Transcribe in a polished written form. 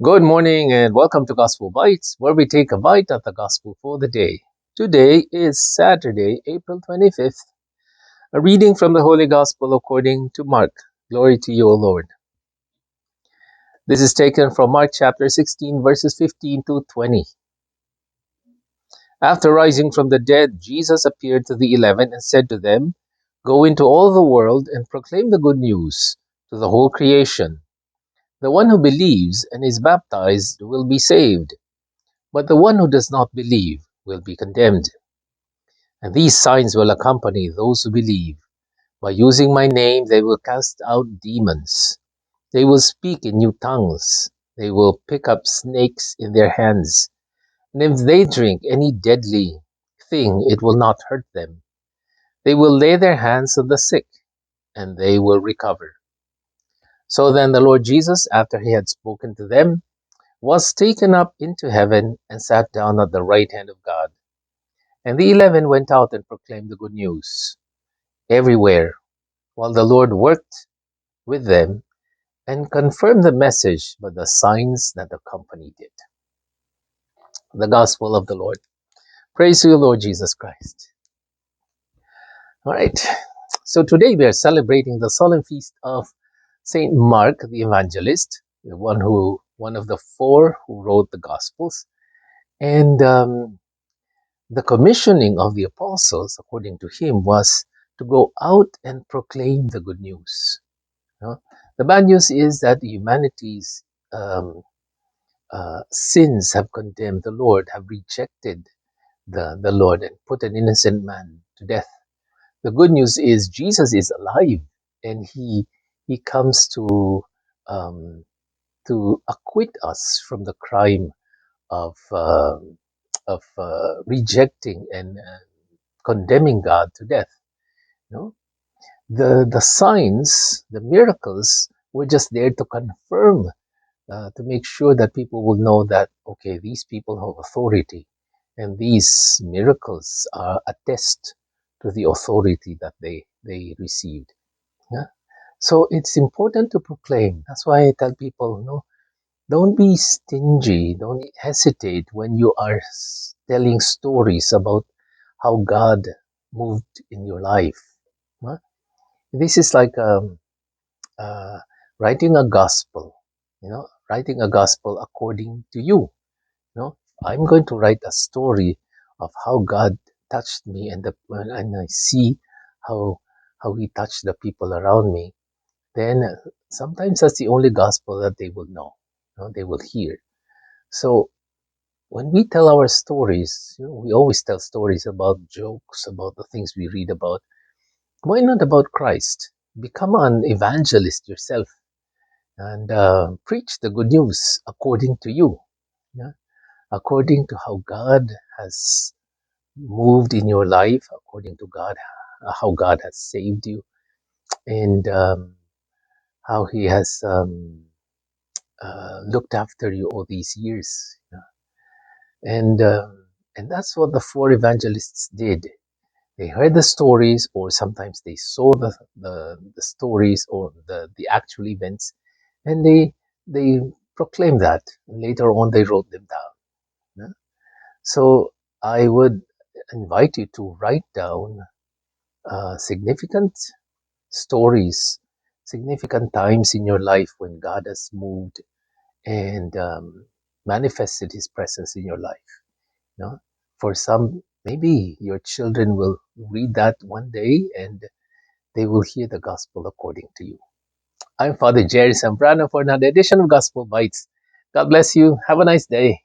Good morning and welcome to Gospel Bytes, where we take a bite of the Gospel for the day. Today is Saturday, April 25th. A reading from the Holy Gospel according to Mark. Glory to you, O Lord. This is taken from Mark chapter 16, verses 15 to 20. After rising from the dead, Jesus appeared to the 11 and said to them, "Go into all the world and proclaim the good news to the whole creation. The one who believes and is baptized will be saved, but the one who does not believe will be condemned. And these signs will accompany those who believe. By using my name, they will cast out demons. They will speak in new tongues. They will pick up snakes in their hands. And if they drink any deadly thing, it will not hurt them. They will lay their hands on the sick, and they will recover." So then the Lord Jesus, after he had spoken to them, was taken up into heaven and sat down at the right hand of God. And the 11 went out and proclaimed the good news everywhere, while the Lord worked with them and confirmed the message by the signs that accompanied it. The Gospel of the Lord. Praise to you, Lord Jesus Christ. All right, so today we are celebrating the solemn feast of Saint Mark the Evangelist, one of the four who wrote the Gospels, and the commissioning of the apostles, according to him, was to go out and proclaim the good news. You know? The bad news is that humanity's sins have condemned the Lord, have rejected the Lord and put an innocent man to death. The good news is Jesus is alive, and he comes um, to acquit us from the crime of rejecting and condemning God to death. You know, the signs, the miracles were just there to confirm, to make sure that people will know that, okay, these people have authority, and these miracles are attest to the authority that they received. Yeah? So it's important to proclaim. That's why I tell people, don't be stingy, don't hesitate when you are telling stories about how God moved in your life. Huh? This is like uh, writing a gospel, writing a gospel according to you. I'm going to write a story of how God touched me, and I see how He touched the people around me. Then sometimes that's the only gospel that they will know, they will hear. So when we tell our stories, we always tell stories about jokes, about the things we read about. Why not about Christ? Become an evangelist yourself and preach the good news according to you, yeah? According to how God has moved in your life, according to God, how God has saved you, and how He has looked after you all these years. And and that's what the four evangelists did. They heard the stories, or sometimes they saw the stories or the actual events, and they proclaimed that. And later on, they wrote them down. Yeah? So I would invite you to write down significant stories, significant times in your life when God has moved and manifested His presence in your life. You know, for some, maybe your children will read that one day and they will hear the gospel according to you. I'm Father Jerry Zambrano for another edition of Gospel Bites. God bless you. Have a nice day.